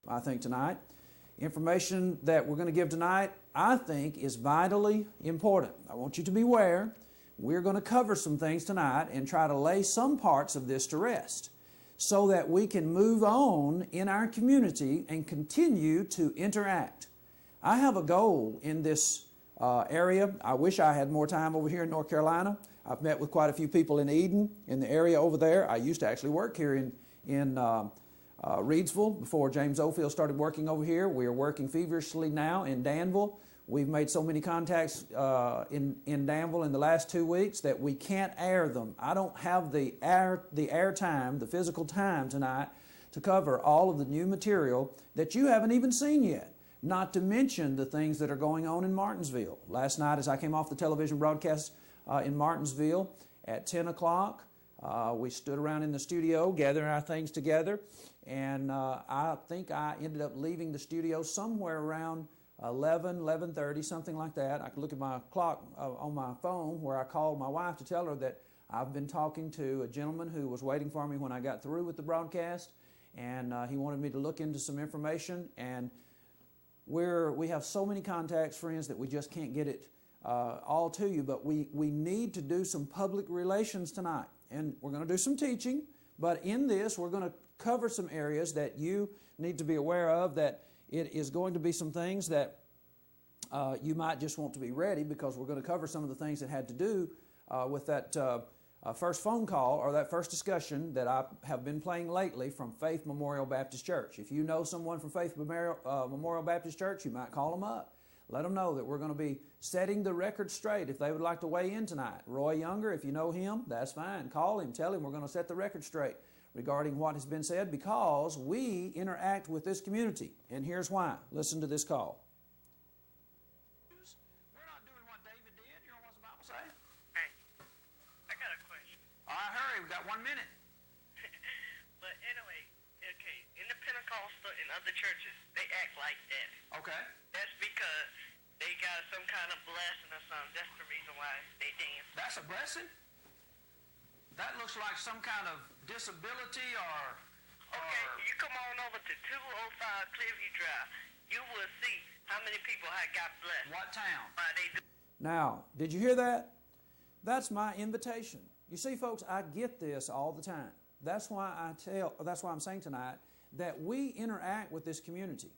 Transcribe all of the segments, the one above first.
I think, tonight. Information that we're going to give tonight, I think, is vitally important. I want you to be aware. We're going to cover some things tonight and try to lay some parts of this to rest so that we can move on in our community and continue to interact. I have a goal in this area. I wish I had more time over here in North Carolina. I've met with quite a few people in Eden, in the area over there. I used to actually work here in Reedsville before James Oldfield started working over here. We are working feverishly now in Danville. We've made so many contacts in Danville in the last 2 weeks that we can't air them. I don't have the air time, the physical time tonight to cover all of the new material that you haven't even seen yet, not to mention the things that are going on in Martinsville. Last night as I came off the television broadcast in Martinsville at 10 o'clock, we stood around in the studio gathering our things together, and I think I ended up leaving the studio somewhere around 11:30, something like that. I could look at my clock on my phone where I called my wife to tell her that I've been talking to a gentleman who was waiting for me when I got through with the broadcast, and he wanted me to look into some information. And we have so many contacts, friends, that we just can't get it all to you, but we need to do some public relations tonight. And we're going to do some teaching, but in this we're going to cover some areas that you need to be aware of, that it is going to be some things that you might just want to be ready, because we're going to cover some of the things that had to do with that first phone call or that first discussion that I have been playing lately from Faith Memorial Baptist Church. If you know someone from Faith Memorial Baptist Church, you might call them up. Let them know that we're going to be setting the record straight if they would like to weigh in tonight. Roy Younger, if you know him, that's fine. Call him. Tell him we're going to set the record straight regarding what has been said, because we interact with this community. And here's why. Listen to this call. We're not doing what David did. You know what the Bible say? Hey, I got a question. All right, hurry. We got 1 minute. But anyway, okay, in the Pentecostal and other churches, they act like that. Okay. That's because they got some kind of blessing or something. That's the reason why they dance. That's a blessing? That looks like some kind of disability or... Okay, you come on over to 205 Clearview Drive. You will see how many people have got blessed. What town? Now, did you hear that? That's my invitation. You see, folks, I get this all the time. That's why I'm saying tonight that we interact with this community.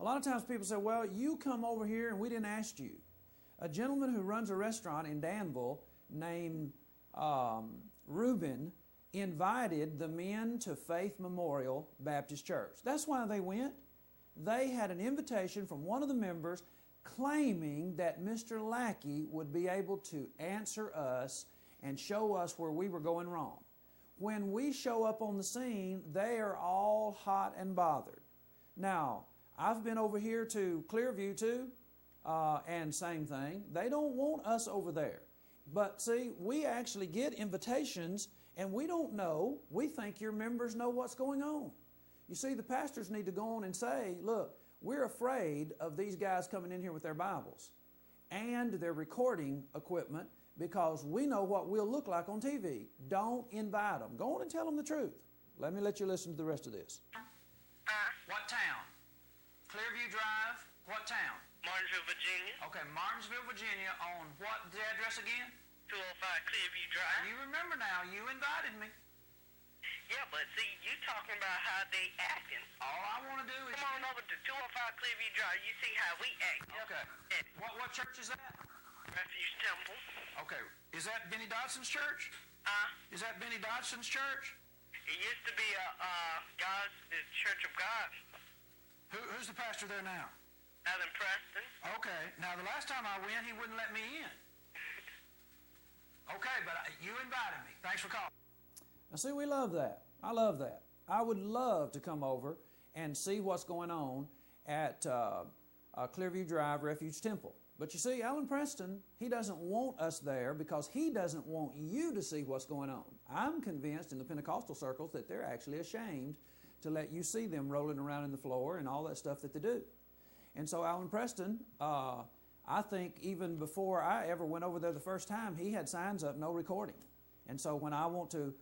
A lot of times people say, well, you come over here and we didn't ask you. A gentleman who runs a restaurant in Danville named Reuben invited the men to Faith Memorial Baptist Church. That's why they went. They had an invitation from one of the members claiming that Mr. Lackey would be able to answer us and show us where we were going wrong. When we show up on the scene, they are all hot and bothered. Now, I've been over here to Clearview too, and same thing. They don't want us over there. But see, we actually get invitations and we don't know. We think your members know what's going on. You see, the pastors need to go on and say, look, we're afraid of these guys coming in here with their Bibles and their recording equipment, because we know what we'll look like on TV. Don't invite them. Go on and tell them the truth. Let me let you listen to the rest of this. What town? Clearview Drive. What town? Martinsville, Virginia. Okay, Martinsville, Virginia. On what the address again? 205 Clearview Drive. You remember now, you invited me. Yeah, but see, you talking about how they acting. All I want to do is... Come on over to 205 Clearview Drive. You see how we act. Okay. What church is that? Refuge Temple. Okay. Is that Benny Dodson's church? Is that Benny Dodson's church? It used to be the Church of God. Who's the pastor there now? Alan Preston. Okay. Now, the last time I went, he wouldn't let me in. Okay, but you invited me. Thanks for calling. Now, see, we love that. I love that. I would love to come over and see what's going on at Clearview Drive Refuge Temple. But you see, Alan Preston, he doesn't want us there because he doesn't want you to see what's going on. I'm convinced in the Pentecostal circles that they're actually ashamed to let you see them rolling around in the floor and all that stuff that they do. And so Alan Preston, I think even before I ever went over there the first time, he had signs up, no recording. And so when I want to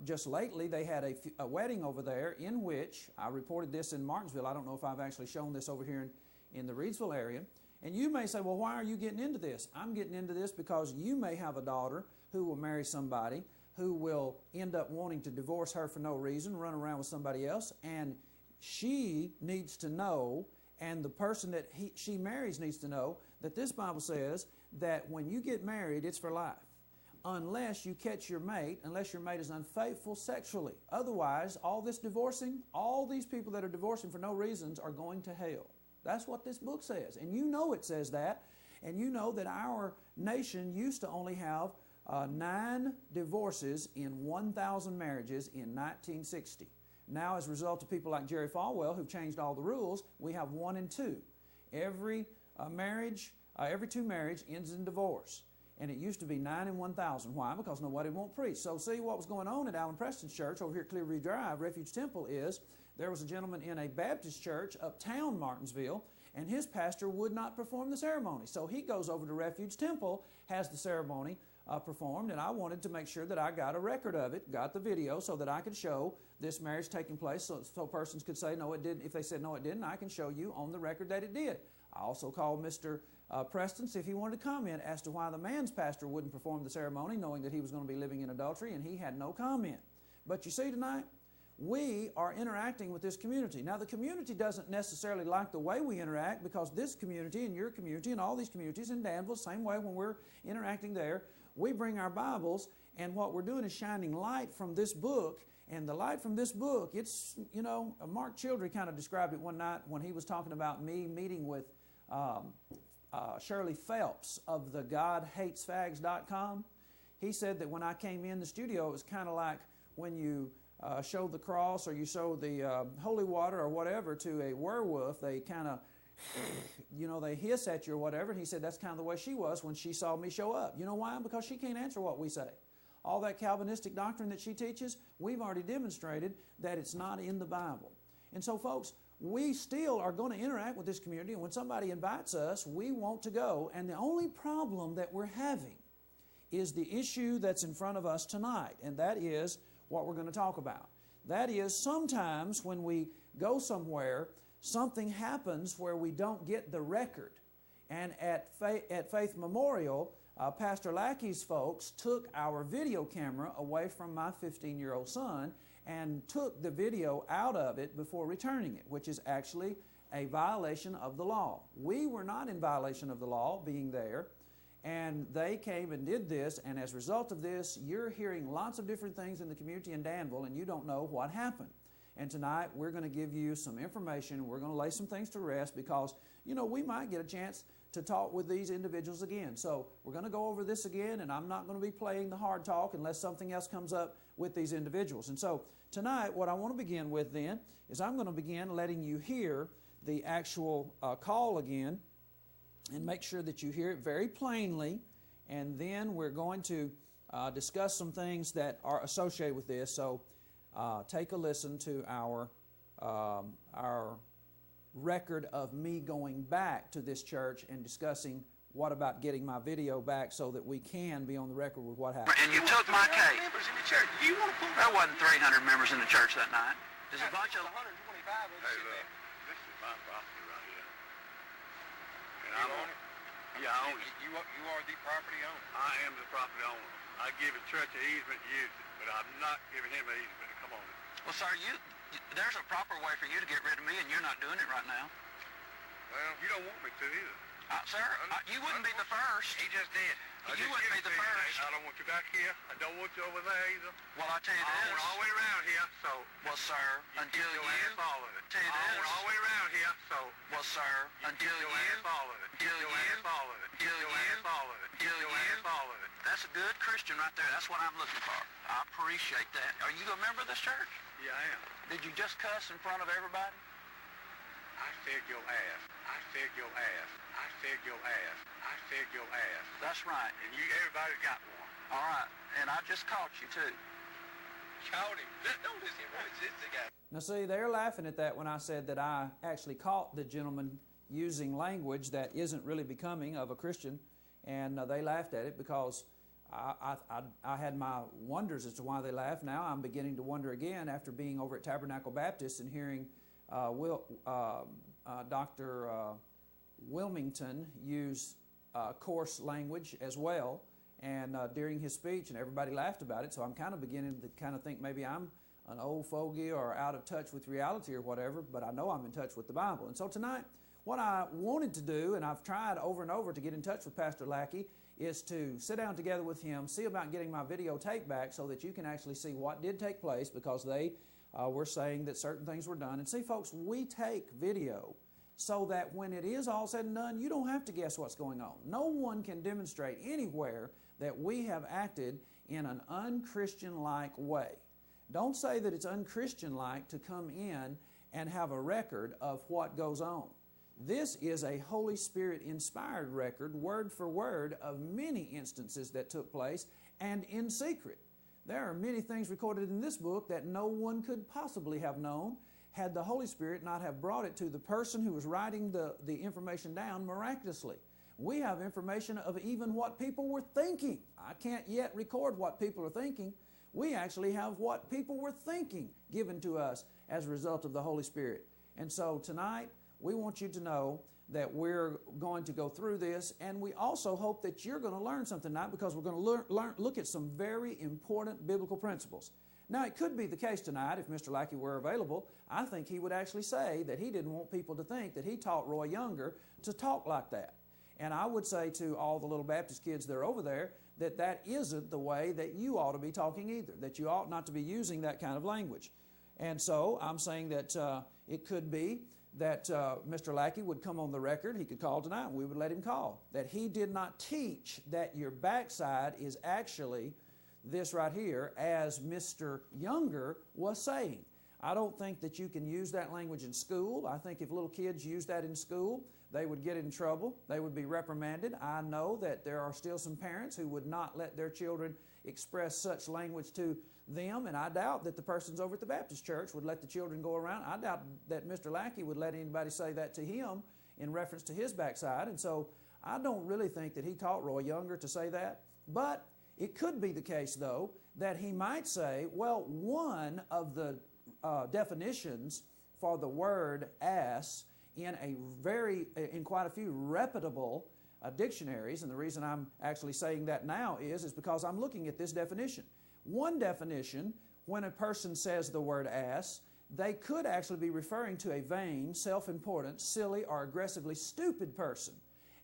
just lately they had a wedding over there in which, I reported this in Martinsville, I don't know if I've actually shown this over here in the Reidsville area, and you may say, well, why are you getting into this? I'm getting into this because you may have a daughter who will marry somebody who will end up wanting to divorce her for no reason, run around with somebody else, and she needs to know, and the person that she marries needs to know, that this Bible says that when you get married, it's for life. Unless you catch your mate, unless your mate is unfaithful sexually. Otherwise, all this divorcing, all these people that are divorcing for no reasons are going to hell. That's what this book says. And you know it says that. And you know that our nation used to only have 9 divorces in 1,000 marriages in 1960. Now, as a result of people like Jerry Falwell, who've changed all the rules, we have 1 in 2. Every 2 marriage ends in divorce. And it used to be 9 in 1,000. Why? Because nobody won't preach. So see, what was going on at Alan Preston's church over here at Clearview Drive, Refuge Temple, is there was a gentleman in a Baptist church uptown Martinsville, and his pastor would not perform the ceremony. So he goes over to Refuge Temple, has the ceremony performed, and I wanted to make sure that I got a record of it, got the video, so that I could show this marriage taking place, so persons could say, no, it didn't. If they said, no, it didn't, I can show you on the record that it did. I also called Mr. Preston, see if he wanted to comment as to why the man's pastor wouldn't perform the ceremony, knowing that he was going to be living in adultery, and he had no comment. But you see tonight, we are interacting with this community. Now, the community doesn't necessarily like the way we interact, because this community and your community and all these communities in Danville, same way when we're interacting there, we bring our Bibles, and what we're doing is shining light from this book. And the light from this book, it's, you know, Mark Childry kind of described it one night when he was talking about me meeting with Shirley Phelps of the GodHatesFags.com. He said that when I came in the studio, it was kind of like when you show the cross or you show the holy water or whatever to a werewolf, they kind of, you know, they hiss at you or whatever. And he said that's kind of the way she was when she saw me show up. You know why? Because she can't answer what we say. All that Calvinistic doctrine that she teaches, we've already demonstrated that it's not in the Bible. And so, folks, we still are going to interact with this community, and when somebody invites us, we want to go. And the only problem that we're having is the issue that's in front of us tonight, and that is what we're going to talk about. That is, sometimes when we go somewhere, something happens where we don't get the record. And at Faith Memorial, Pastor Lackey's folks took our video camera away from my 15-year-old son and took the video out of it before returning it, which is actually a violation of the law. We were not in violation of the law being there, and they came and did this, and as a result of this, you're hearing lots of different things in the community in Danville, and you don't know what happened. And tonight, we're going to give you some information. We're going to lay some things to rest because, you know, we might get a chance to talk with these individuals again. So we're going to go over this again, and I'm not going to be playing the hard talk unless something else comes up with these individuals. And so tonight, what I want to begin with then is I'm going to begin letting you hear the actual call again and make sure that you hear it very plainly. And then we're going to discuss some things that are associated with this. So take a listen to our record of me going back to this church and discussing what about getting my video back so that we can be on the record with what happened. And you took my case. Members in the church. Do you want to pull? There wasn't 300 members in the church that night. There's a bunch of 125 of us. Hey, look, this is my property right here. And I own it. Yeah, I own it. You are the property owner. I am the property owner. I give the church an easement to use it, but I'm not giving him an easement to come on it. Well, sir, there's a proper way for you to get rid of me, and you're not doing it right now. Well, you don't want me to either. Sir, you wouldn't be the first. He just did. You wouldn't be the first. I don't want you back here. I don't want you over there either. Well, I tell you this. I want all the way around here, so. Well, sir, until you. Following it. Tell you this. I want all the way around here, so. Well, sir, until you. Following it. Until you. Following it. Until you. Following it. Until you. Following it. That's a good Christian right there. That's what I'm looking for. I appreciate that. Are you a member of this church? Yeah, I am. Did you just cuss in front of everybody? I fed your ass. I fed your ass. I fed your ass. I fed your ass. That's right. And everybody's got one. All right. And I just caught you, too. Caught him. Don't listen to him. It's the guy. Now see, they're laughing at that when I said that I actually caught the gentleman using language that isn't really becoming of a Christian, and they laughed at it because I had my wonders as to why they laughed. Now I'm beginning to wonder again after being over at Tabernacle Baptist and hearing Dr. Wilmington use coarse language as well, and during his speech, and everybody laughed about it. So I'm kind of beginning to kind of think maybe I'm an old fogey or out of touch with reality or whatever, but I know I'm in touch with the Bible. And so tonight, what I wanted to do, and I've tried over and over to get in touch with Pastor Lackey, is to sit down together with him, see about getting my videotape back so that you can actually see what did take place, because they were saying that certain things were done. And see, folks, we take video so that when it is all said and done, you don't have to guess what's going on. No one can demonstrate anywhere that we have acted in an unchristian-like way. Don't say that it's unchristian-like to come in and have a record of what goes on. This is a Holy Spirit-inspired record, word for word, of many instances that took place, and in secret. There are many things recorded in this book that no one could possibly have known had the Holy Spirit not have brought it to the person who was writing the information down miraculously. We have information of even what people were thinking. I can't yet record what people are thinking. We actually have what people were thinking given to us as a result of the Holy Spirit. And so tonight, we want you to know that we're going to go through this, and we also hope that you're going to learn something tonight, because we're going to look at some very important biblical principles. Now, it could be the case tonight, if Mr. Lackey were available, I think he would actually say that he didn't want people to think that he taught Roy Younger to talk like that. And I would say to all the little Baptist kids that are over there that that isn't the way that you ought to be talking either, that you ought not to be using that kind of language. And so I'm saying that it could be that Mr. Lackey would come on the record, he could call tonight, and we would let him call, that he did not teach that your backside is actually this right here, as Mr. Younger was saying. I don't think that you can use that language in school. I think if little kids use that in school, they would get in trouble. They would be reprimanded. I know that there are still some parents who would not let their children express such language to them, and I doubt that the persons over at the Baptist church would let the children go around. I doubt that Mr. Lackey would let anybody say that to him in reference to his backside, and so I don't really think that he taught Roy Younger to say that. But it could be the case, though, that he might say, well, one of the definitions for the word ass in quite a few reputable dictionaries, and the reason I'm actually saying that now is because I'm looking at this definition. One definition, when a person says the word ass, they could actually be referring to a vain, self-important, silly, or aggressively stupid person.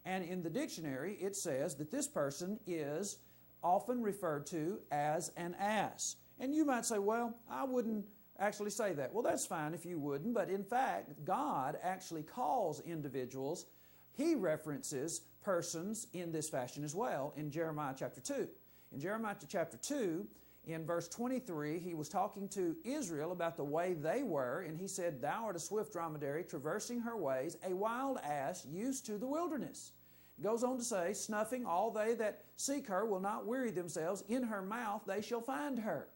And in the dictionary, it says that this person is often referred to as an ass. And you might say, well, I wouldn't actually say that. Well, that's fine if you wouldn't, but in fact, God actually calls individuals, He references persons in this fashion as well in Jeremiah chapter 2. In Jeremiah chapter 2, in verse 23, He was talking to Israel about the way they were, and He said, "Thou art a swift dromedary, traversing her ways, a wild ass used to the wilderness." It goes on to say, "Snuffing, all they that seek her will not weary themselves. In her mouth they shall find her."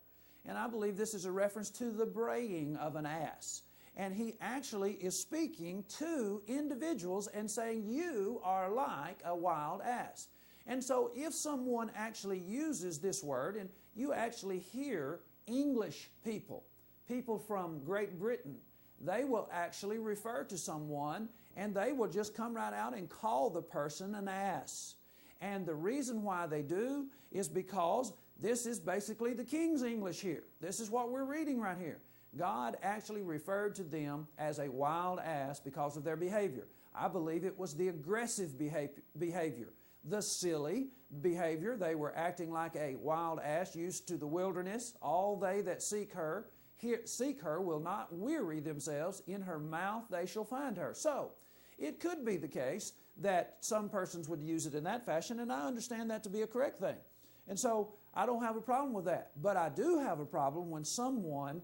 And I believe this is a reference to the braying of an ass. And He actually is speaking to individuals and saying, you are like a wild ass. And so if someone actually uses this word, and you actually hear English people from Great Britain, they will actually refer to someone and they will just come right out and call the person an ass. And the reason why they do is because this is basically the King's English here. This is what we're reading right here. God actually referred to them as a wild ass because of their behavior. I believe it was the aggressive behavior. The silly behavior. They were acting like a wild ass used to the wilderness. All they that seek her will not weary themselves. In her mouth they shall find her. So, it could be the case that some persons would use it in that fashion, and I understand that to be a correct thing. And so, I don't have a problem with that. But I do have a problem when someone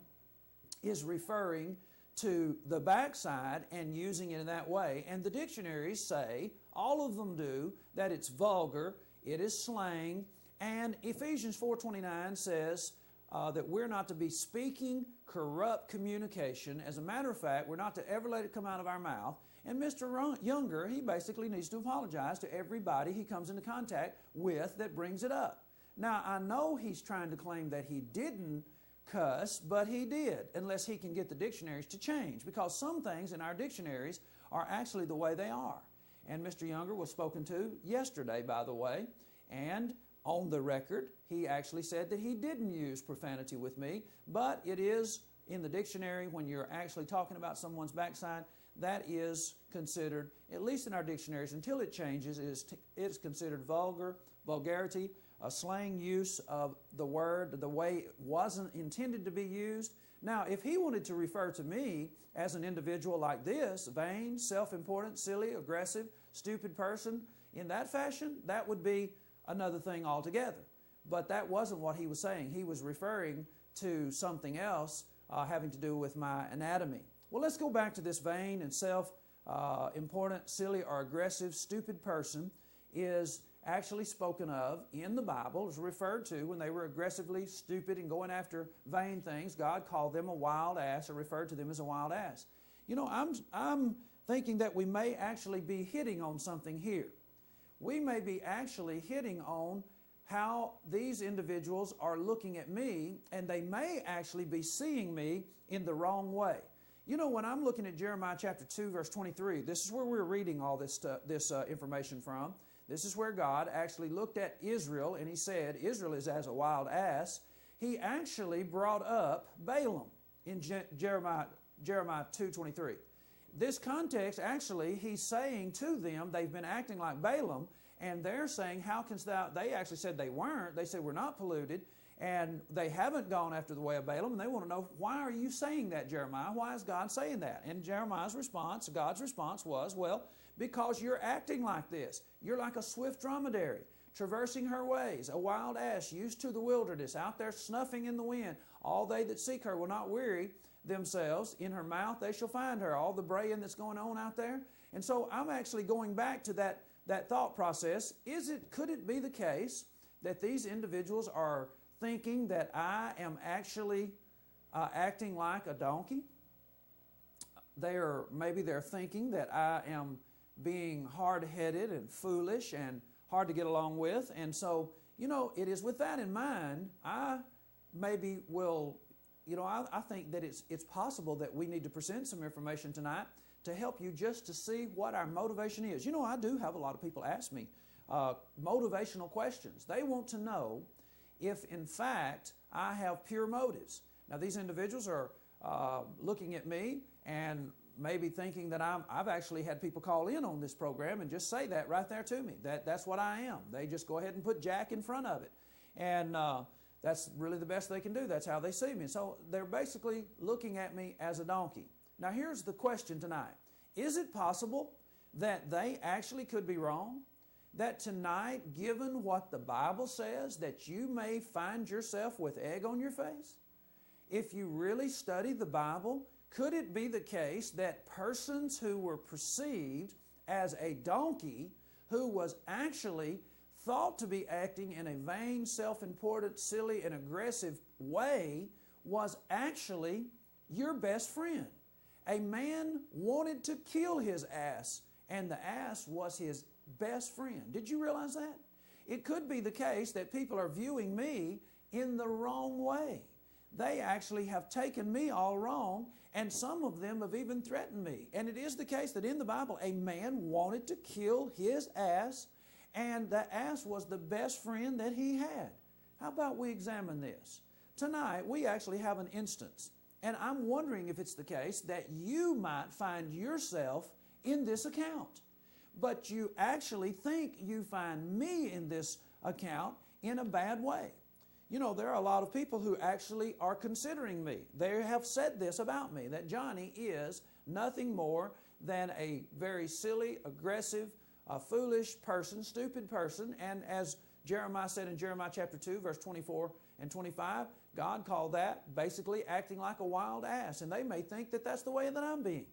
is referring to the backside and using it in that way. And the dictionaries say, all of them do, that it's vulgar, it is slang, and Ephesians 4:29 says that we're not to be speaking corrupt communication. As a matter of fact, we're not to ever let it come out of our mouth. And Mr. Younger, he basically needs to apologize to everybody he comes into contact with that brings it up. Now, I know he's trying to claim that he didn't cuss, but he did, unless he can get the dictionaries to change, because some things in our dictionaries are actually the way they are. And Mr. Younger was spoken to yesterday, by the way, and on the record, he actually said that he didn't use profanity with me, but it is in the dictionary when you're actually talking about someone's backside, that is considered, at least in our dictionaries, until it changes, it's considered vulgarity, a slang use of the word the way it wasn't intended to be used. Now, if he wanted to refer to me as an individual like this, vain, self-important, silly, aggressive, stupid person, in that fashion, that would be another thing altogether. But that wasn't what he was saying. He was referring to something else having to do with my anatomy. Well, let's go back to this vain and self-important, silly, or aggressive, stupid person is actually spoken of in the Bible, is referred to when they were aggressively stupid and going after vain things. God called them a wild ass, or referred to them as a wild ass. You know, I'm thinking that we may actually be hitting on something here. We may be actually hitting on how these individuals are looking at me, and they may actually be seeing me in the wrong way. You know, when I'm looking at Jeremiah chapter 2, verse 23, this is where we're reading all this information from. This is where God actually looked at Israel, and he said, Israel is as a wild ass. He actually brought up Balaam in Jeremiah 2:23. This context, actually, he's saying to them, they've been acting like Balaam, and they're saying, how canst thou, they actually said they weren't. They said, we're not polluted, and they haven't gone after the way of Balaam, and they want to know, why are you saying that, Jeremiah? Why is God saying that? And Jeremiah's response, God's response was, well, because you're acting like this. You're like a swift dromedary, traversing her ways, a wild ass used to the wilderness, out there snuffing in the wind. All they that seek her will not weary themselves. In her mouth they shall find her. All the braying that's going on out there. And so I'm actually going back to that thought process. Could it be the case that these individuals are thinking that I am actually acting like a donkey? Maybe they're thinking that I am being hard-headed and foolish and hard to get along with. And so, you know, it is with that in mind, I maybe will, you know, I think that it's possible that we need to present some information tonight to help you just to see what our motivation is. You know, I do have a lot of people ask me motivational questions. They want to know if, in fact, I have pure motives. Now, these individuals are looking at me and maybe thinking that I've actually had people call in on this program and just say that right there to me, that's what I am. They just go ahead and put Jack in front of it. And that's really the best they can do. That's how they see me. So they're basically looking at me as a donkey. Now, here's the question tonight. Is it possible that they actually could be wrong? That tonight, given what the Bible says, that you may find yourself with egg on your face? If you really study the Bible, could it be the case that persons who were perceived as a donkey, who was actually thought to be acting in a vain, self-important, silly, and aggressive way, was actually your best friend? A man wanted to kill his ass, and the ass was his best friend. Did you realize that? It could be the case that people are viewing me in the wrong way. They actually have taken me all wrong, and some of them have even threatened me. And it is the case that in the Bible, a man wanted to kill his ass, and the ass was the best friend that he had. How about we examine this? Tonight, we actually have an instance, and I'm wondering if it's the case that you might find yourself in this account. But you actually think you find me in this account in a bad way. You know, there are a lot of people who actually are considering me. They have said this about me, that Johnny is nothing more than a very silly, aggressive, foolish person, stupid person. And as Jeremiah said in Jeremiah chapter 2, verse 24 and 25, God called that basically acting like a wild ass. And they may think that that's the way that I'm being.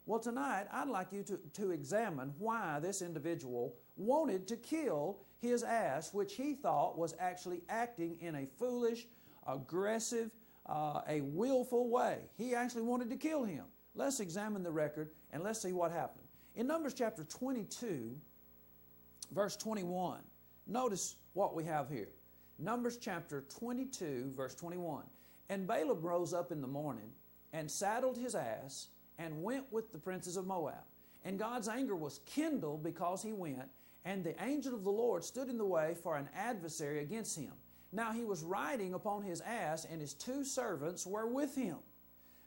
Well, tonight, I'd like you to examine why this individual wanted to kill his ass, which he thought was actually acting in a foolish, aggressive, a willful way. He actually wanted to kill him. Let's examine the record and let's see what happened. In Numbers chapter 22, verse 21, notice what we have here. Numbers chapter 22, verse 21. And Balaam rose up in the morning and saddled his ass and went with the princes of Moab. And God's anger was kindled because he went, and the angel of the Lord stood in the way for an adversary against him. Now he was riding upon his ass, and his 2 servants were with him.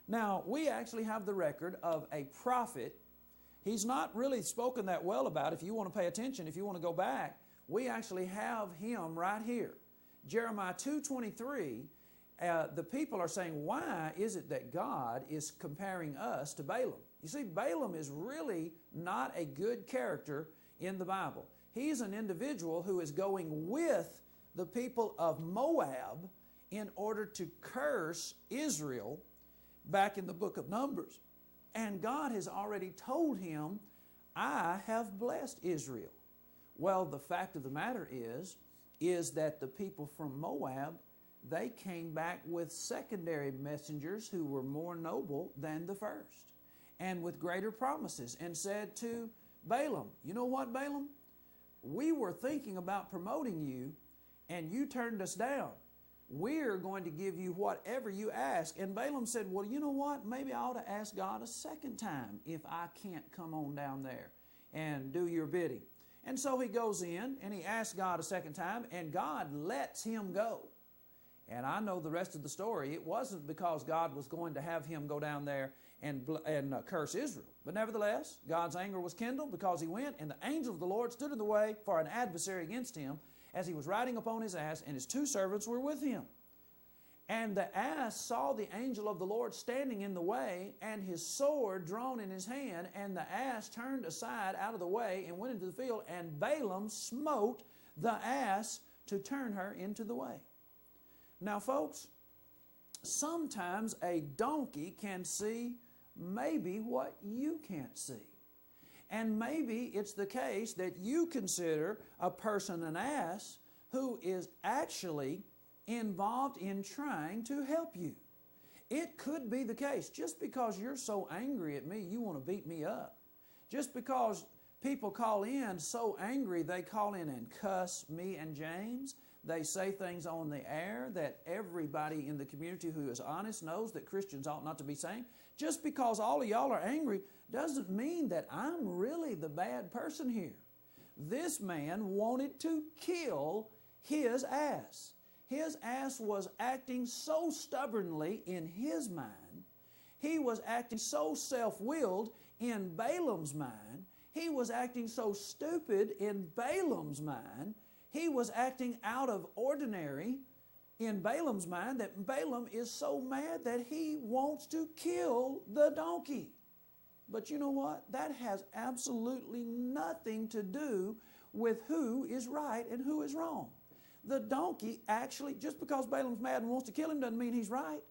Now, we actually have the record of a prophet. He's not really spoken that well about. If you want to pay attention, if you want to go back, we actually have him right here. Jeremiah 2:23, the people are saying, why is it that God is comparing us to Balaam? You see, Balaam is really not a good character in the Bible. He's an individual who is going with the people of Moab in order to curse Israel back in the book of Numbers. And God has already told him, I have blessed Israel. Well, the fact of the matter is that the people from Moab, they came back with secondary messengers who were more noble than the first, and with greater promises, and said to Balaam, you know what, Balaam? We were thinking about promoting you, and you turned us down. We're going to give you whatever you ask. And Balaam said, well, you know what? Maybe I ought to ask God a second time if I can't come on down there and do your bidding. And so he goes in and he asks God a second time, and God lets him go. And I know the rest of the story. It wasn't because God was going to have him go down there and curse Israel. But nevertheless, God's anger was kindled because he went, and the angel of the Lord stood in the way for an adversary against him as he was riding upon his ass, and his 2 servants were with him. And the ass saw the angel of the Lord standing in the way, and his sword drawn in his hand, and the ass turned aside out of the way and went into the field, and Balaam smote the ass to turn her into the way. Now, folks, sometimes a donkey can see maybe what you can't see. And maybe it's the case that you consider a person an ass who is actually involved in trying to help you. It could be the case. Just because you're so angry at me, you want to beat me up. Just because people call in so angry, they call in and cuss me and James. They say things on the air that everybody in the community who is honest knows that Christians ought not to be saying. Just because all of y'all are angry doesn't mean that I'm really the bad person here. This man wanted to kill his ass. His ass was acting so stubbornly in his mind. He was acting so self-willed in Balaam's mind. He was acting so stupid in Balaam's mind. He was acting out of ordinary in Balaam's mind that Balaam is so mad that he wants to kill the donkey. But you know what? That has absolutely nothing to do with who is right and who is wrong. The donkey actually, just because Balaam's mad and wants to kill him doesn't mean he's right.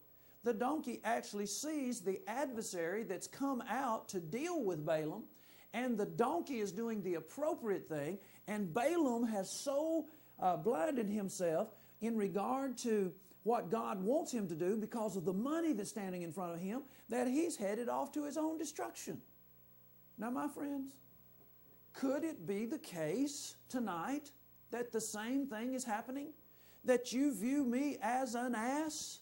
The donkey actually sees the adversary that's come out to deal with Balaam, and the donkey is doing the appropriate thing, and Balaam has so blinded himself in regard to what God wants him to do because of the money that's standing in front of him that he's headed off to his own destruction. Now, my friends, could it be the case tonight that the same thing is happening? That you view me as an ass?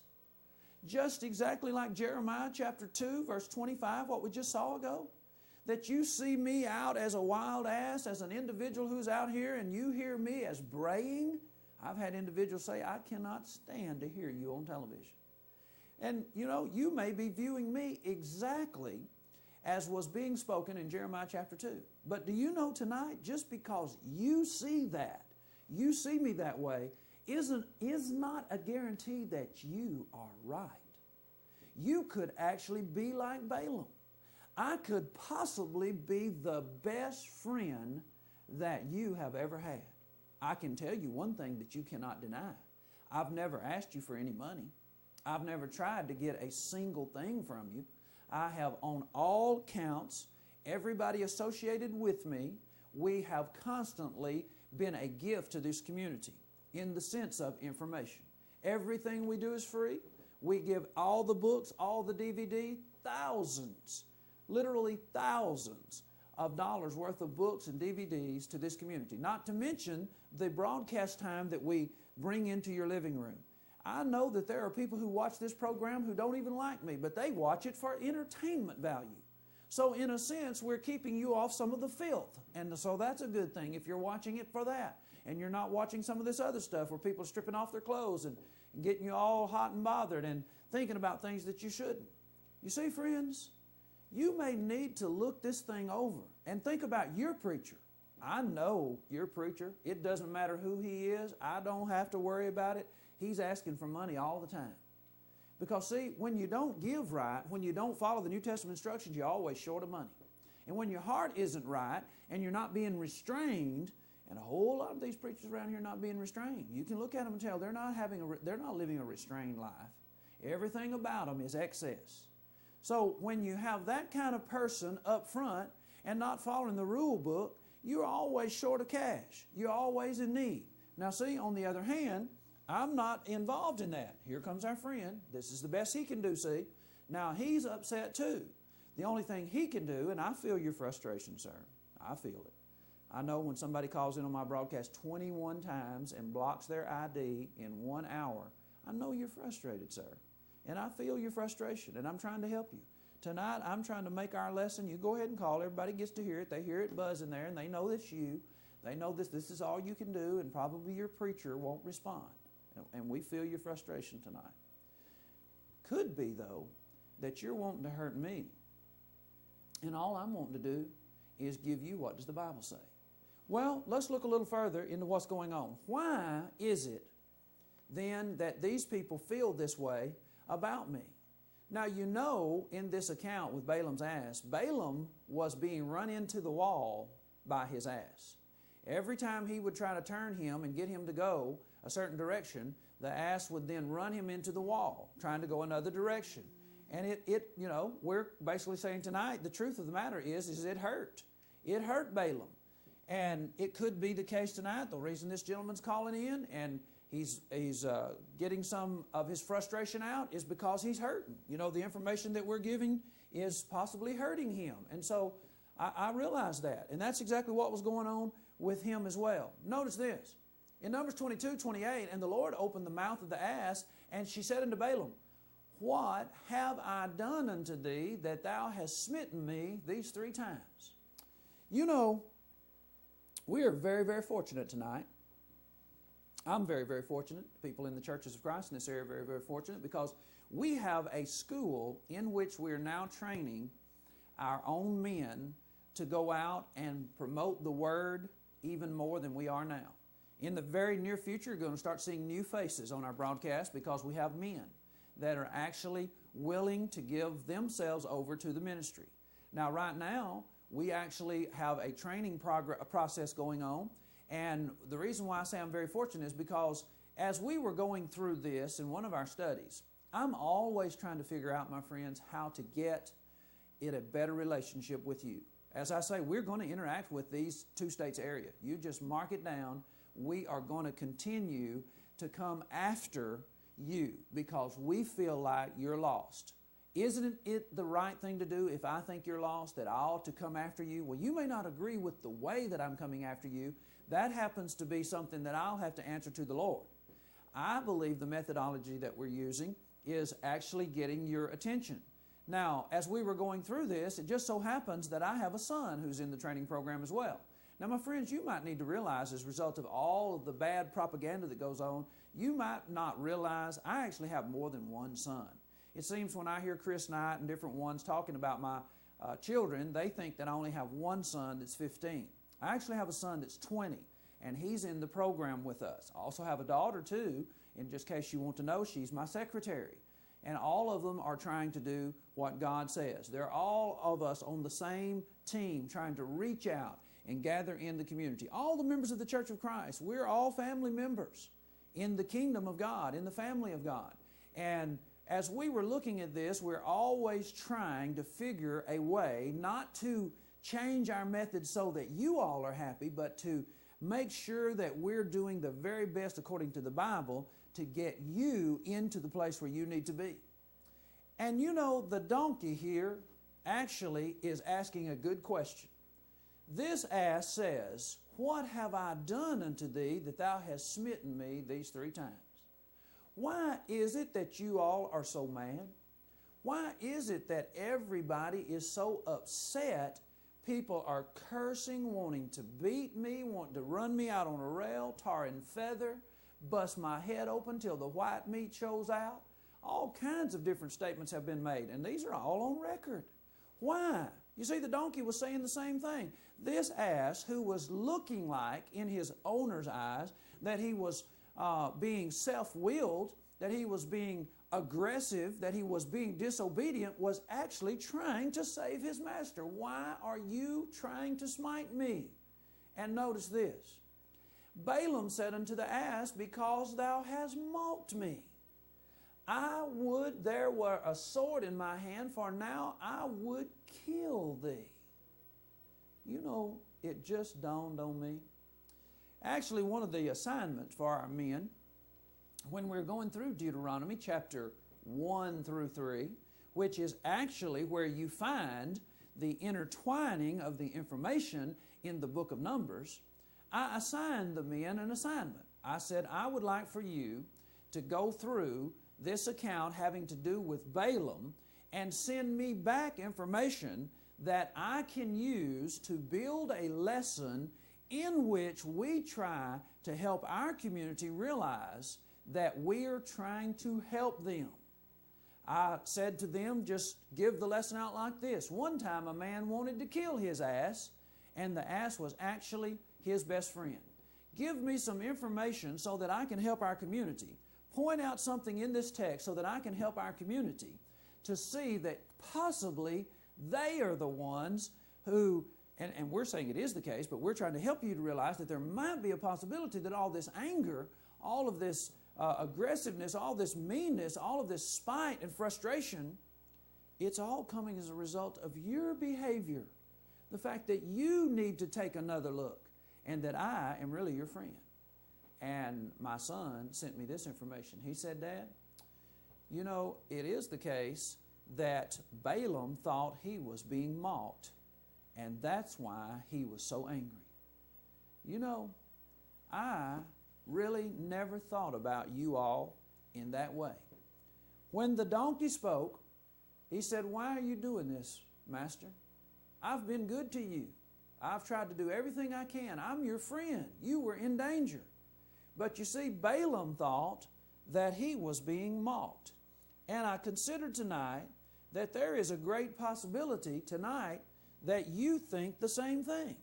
Just exactly like Jeremiah chapter 2, verse 25, what we just saw ago? That you see me out as a wild ass, as an individual who's out here, and you hear me as braying? I've had individuals say, I cannot stand to hear you on television. And you know, you may be viewing me exactly as was being spoken in Jeremiah chapter 2. But do you know tonight, just because you see that, you see me that way, is not a guarantee that you are right. You could actually be like Balaam. I could possibly be the best friend that you have ever had. I can tell you one thing that you cannot deny. I've never asked you for any money. I've never tried to get a single thing from you. I have on all counts, everybody associated with me, we have constantly been a gift to this community in the sense of information. Everything we do is free. We give all the books, all the DVD, thousands, literally thousands of dollars worth of books and DVDs to this community. Not to mention the broadcast time that we bring into your living room. I know that there are people who watch this program who don't even like me, but they watch it for entertainment value. So in a sense, we're keeping you off some of the filth. And so that's a good thing if you're watching it for that. And you're not watching some of this other stuff where people are stripping off their clothes and getting you all hot and bothered and thinking about things that you shouldn't. You see, friends, you may need to look this thing over and think about your preacher. I know your preacher. It doesn't matter who he is. I don't have to worry about it. He's asking for money all the time. Because see, when you don't give right, when you don't follow the New Testament instructions, you're always short of money. And when your heart isn't right and you're not being restrained, and a whole lot of these preachers around here are not being restrained. You can look at them and tell they're not living a restrained life. Everything about them is excess. So when you have that kind of person up front and not following the rule book, you're always short of cash. You're always in need. Now see, on the other hand, I'm not involved in that. Here comes our friend. This is the best he can do, see. Now he's upset too. The only thing he can do, and I feel your frustration, sir. I feel it. I know when somebody calls in on my broadcast 21 times and blocks their ID in 1 hour, I know you're frustrated, sir. And I feel your frustration, and I'm trying to help you. Tonight, I'm trying to make our lesson. You go ahead and call. Everybody gets to hear it. They hear it buzzing there, and they know it's you. They know this is all you can do, and probably your preacher won't respond. And we feel your frustration tonight. Could be, though, that you're wanting to hurt me. And all I'm wanting to do is give you what does the Bible say. Well, let's look a little further into what's going on. Why is it then that these people feel this way about me? Now, you know, in this account with Balaam's ass, Balaam was being run into the wall by his ass. Every time he would try to turn him and get him to go a certain direction, the ass would then run him into the wall, trying to go another direction. And we're basically saying tonight, the truth of the matter is it hurt. It hurt Balaam. And it could be the case tonight. The reason this gentleman's calling in and he's getting some of his frustration out is because he's hurting. You know, the information that we're giving is possibly hurting him. And so I realize that. And that's exactly what was going on with him as well. Notice this. In Numbers 22:28, and the Lord opened the mouth of the ass, and she said unto Balaam, What have I done unto thee that thou hast smitten me these 3 times? You know, we are very, very fortunate tonight. I'm very, very fortunate. People in the churches of Christ in this area are very, very fortunate because we have a school in which we are now training our own men to go out and promote the Word even more than we are now. In the very near future, you're going to start seeing new faces on our broadcast because we have men that are actually willing to give themselves over to the ministry. Now, right now, we actually have a training process going on. And the reason why I say I'm very fortunate is because as we were going through this in one of our studies, I'm always trying to figure out, my friends, how to get in a better relationship with you. As I say, we're going to interact with these 2 states area. You just mark it down. We are going to continue to come after you because we feel like you're lost. Isn't it the right thing to do if I think you're lost, that I ought to come after you? Well, you may not agree with the way that I'm coming after you. That happens to be something that I'll have to answer to the Lord. I believe the methodology that we're using is actually getting your attention. Now, as we were going through this, it just so happens that I have a son who's in the training program as well. Now, my friends, you might need to realize as a result of all of the bad propaganda that goes on, you might not realize I actually have more than one son. It seems when I hear Chris Knight and different ones talking about my children, they think that I only have one son that's 15. I actually have a son that's 20, and he's in the program with us. I also have a daughter, too, in just case you want to know, she's my secretary. And all of them are trying to do what God says. They're all of us on the same team trying to reach out and gather in the community. All the members of the Church of Christ, we're all family members in the kingdom of God, in the family of God. And as we were looking at this, we're always trying to figure a way not to change our methods so that you all are happy, but to make sure that we're doing the very best according to the Bible to get you into the place where you need to be. And you know, the donkey here actually is asking a good question. This ass says, "What have I done unto thee that thou hast smitten me these 3 times?" Why is it that you all are so mad? Why is it that everybody is so upset? People are cursing, wanting to beat me, wanting to run me out on a rail, tar and feather, bust my head open till the white meat shows out. All kinds of different statements have been made, and these are all on record. Why? You see, the donkey was saying the same thing. This ass, who was looking like, in his owner's eyes, that he was being self-willed, that he was being aggressive, that he was being disobedient, was actually trying to save his master. Why are you trying to smite me? And notice this. Balaam said unto the ass, "Because thou hast mocked me. I would there were a sword in my hand, for now I would kill thee." You know, it just dawned on me. Actually, one of the assignments for our men, when we're going through Deuteronomy chapter 1 through 3, which is actually where you find the intertwining of the information in the book of Numbers, I assigned the men an assignment. I said, I would like for you to go through this account having to do with Balaam and send me back information that I can use to build a lesson in which we try to help our community realize that we are trying to help them. I said to them, just give the lesson out like this. One time a man wanted to kill his ass, and the ass was actually his best friend. Give me some information so that I can help our community. Point out something in this text so that I can help our community to see that possibly they are the ones who, and we're saying it is the case, but we're trying to help you to realize that there might be a possibility that all this anger, all of this aggressiveness, all this meanness, all of this spite and frustration, it's all coming as a result of your behavior. The fact that you need to take another look and that I am really your friend. And my son sent me this information. He said, "Dad, you know, it is the case that Balaam thought he was being mocked, and that's why he was so angry." You know, I really never thought about you all in that way. When the donkey spoke, he said, "Why are you doing this, Master? I've been good to you. I've tried to do everything I can. I'm your friend. You were in danger." But you see, Balaam thought that he was being mocked. And I considered tonight that there is a great possibility tonight that you think the same thing.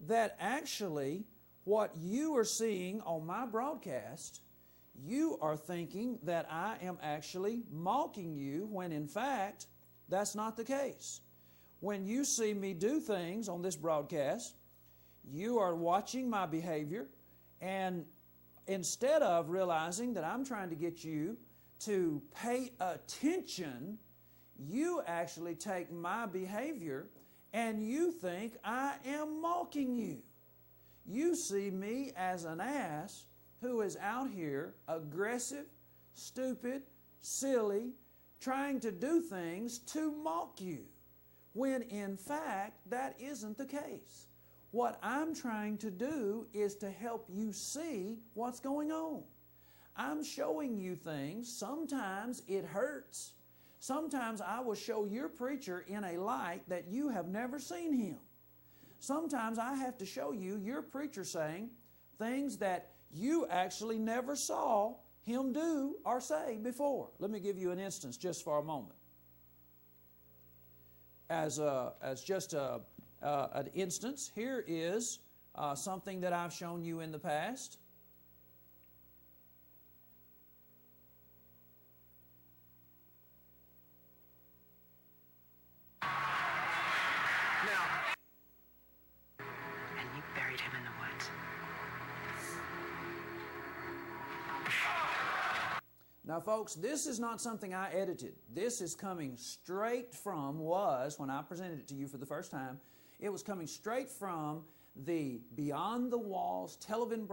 That actually what you are seeing on my broadcast, you are thinking that I am actually mocking you, when in fact that's not the case. When you see me do things on this broadcast, you are watching my behavior, and instead of realizing that I'm trying to get you to pay attention, you actually take my behavior and you think I am mocking you. You see me as an ass who is out here aggressive, stupid, silly, trying to do things to mock you, when in fact that isn't the case. What I'm trying to do is to help you see what's going on. I'm showing you things. Sometimes it hurts. Sometimes I will show your preacher in a light that you have never seen him. Sometimes I have to show you your preacher saying things that you actually never saw him do or say before. Let me give you an instance just for a moment. As just an instance, here is something that I've shown you in the past. And you buried him in the woods. Now, folks, this is not something I edited. This is coming straight from, when I presented it to you for the first time, it was coming straight from the Beyond the Walls television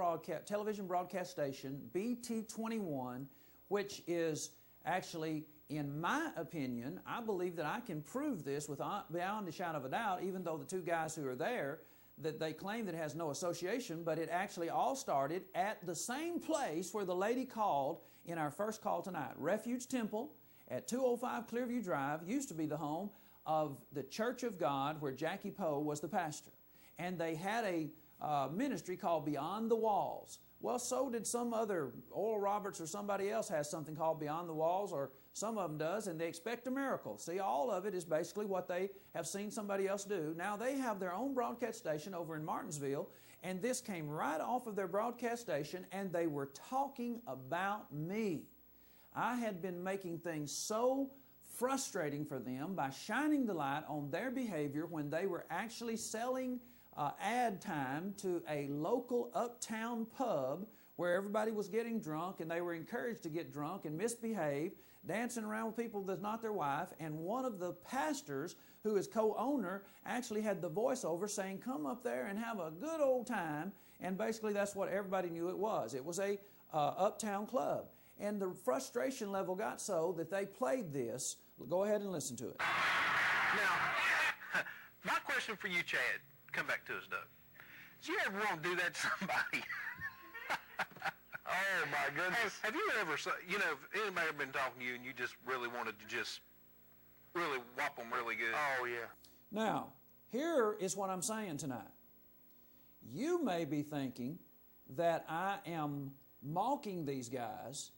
broadcast station, BT21, which is actually, in my opinion, I believe that I can prove this beyond a shadow of a doubt, even though the two guys who are there that they claim that it has no association, but it actually all started at the same place where the lady called in our first call tonight. Refuge Temple at 205 Clearview Drive used to be the home of the Church of God, where Jackie Poe was the pastor. And they had a ministry called Beyond the Walls. Well, so did some other, Oral Roberts or somebody else has something called Beyond the Walls, or some of them does, and they expect a miracle. See, all of it is basically what they have seen somebody else do. Now they have their own broadcast station over in Martinsville, and this came right off of their broadcast station, and they were talking about me. I had been making things so frustrating for them by shining the light on their behavior when they were actually selling ad time to a local uptown pub where everybody was getting drunk, and they were encouraged to get drunk and misbehave, dancing around with people that's not their wife. And one of the pastors, who is co-owner, actually had the voiceover saying, come up there and have a good old time. And basically that's what everybody knew it was. It was a uptown club. And the frustration level got so that they played this. Go ahead and listen to it. Now, my question for you, Chad, come back to us, Doug. Did you ever want to do that to somebody? Oh, my goodness. Have you ever, you know, if anybody ever been talking to you and you just really wanted to just really whop them really good? Oh, yeah. Now, here is what I'm saying tonight. You may be thinking that I am mocking these guys,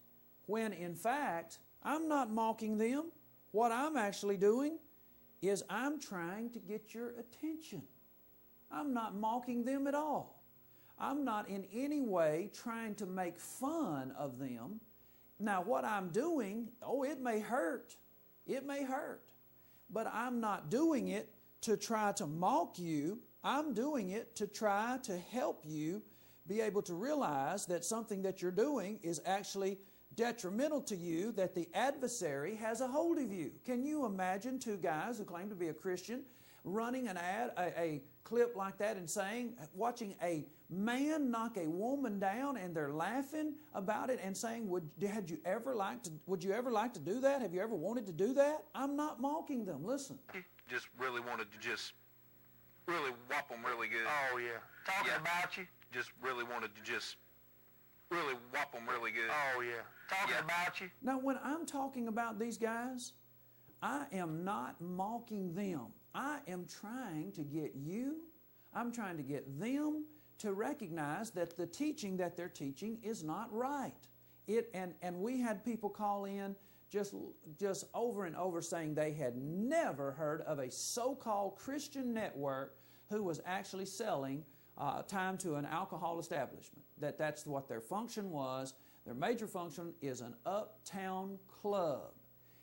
when in fact, I'm not mocking them. What I'm actually doing is I'm trying to get your attention. I'm not mocking them at all. I'm not in any way trying to make fun of them. Now, what I'm doing, it may hurt. It may hurt. But I'm not doing it to try to mock you. I'm doing it to try to help you be able to realize that something that you're doing is actually detrimental to you, that the adversary has a hold of you. Can you imagine two guys who claim to be a Christian running an ad, a clip like that, and saying, watching a man knock a woman down, and they're laughing about it and saying, would you ever like to do that? Have you ever wanted to do that? I'm not mocking them. Listen. Just really wanted to just really whop them really good. Oh, yeah. Talking about you. Just really wanted to just really whop them really good. Oh, yeah. Talking about you. Now, when I'm talking about these guys, I am not mocking them. I am trying to get you, I'm trying to get them to recognize that the teaching that they're teaching is not right. And we had people call in just over and over saying they had never heard of a so-called Christian network who was actually selling time to an alcohol establishment. That's what their function was. Their major function is an uptown club.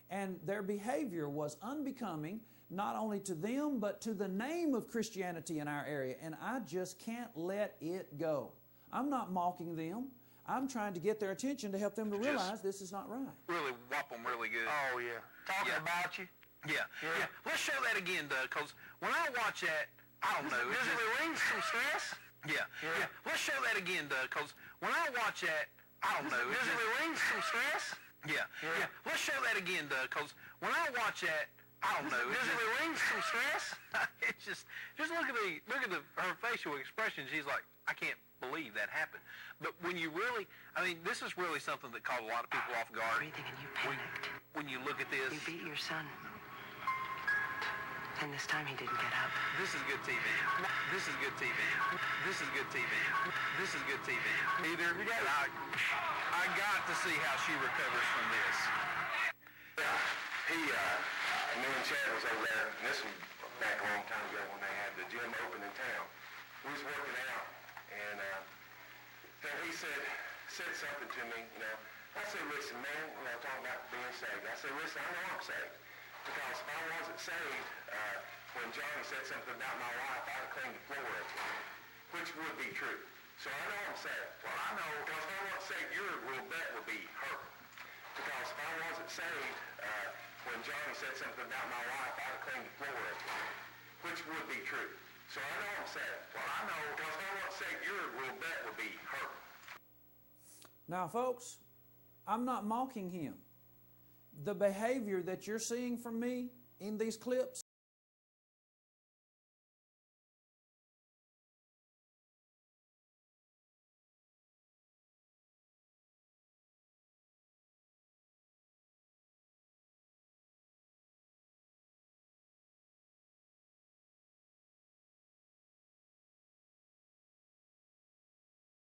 And their behavior was unbecoming, not only to them, but to the name of Christianity in our area. And I just can't let it go. I'm not mocking them. I'm trying to get their attention to help them to realize this is not right. Really whop them really good. Oh, yeah. Talking about you. Yeah. Let's show that again, Doug, because when I watch that, I don't know. Does it relieve some stress? Yeah. Let's show that again, Doug, because when I watch that, I don't know. Does it relieve some stress? Yeah. Let's show that again, Doug, because when I watch that, I don't know. Does it relieve some stress? It's just look at her facial expression. She's like, I can't believe that happened. But when you really, I mean, this is really something that caught a lot of people off guard. Breathing and you panicked. When you look at this, You beat your son. And this time he didn't get up. this is good TV. This is good TV. This is good TV. This is good TV. Either I got to see how she recovers from this. Me and Chad was over there, and this was back a long time ago when they had the gym open in town. We was working out, and then he said something to me, you know. I said, listen, man, you know, talking about being saved. I said, listen, I know I'm saved. Because if I wasn't saved, when Johnny said something about my wife, I'd have cleaned the floor up, which would be true. So I know I'm saved. Well, I know, because if I wasn't saved, your little bet would be hurt. Because if I wasn't saved, when Johnny said something about my wife, I'd have cleaned the floor up, which would be true. So I know I'm saved. Well, I know, because if I wasn't saved, your little bet would be hurt. Now, folks, I'm not mocking him. The behavior that you're seeing from me in these clips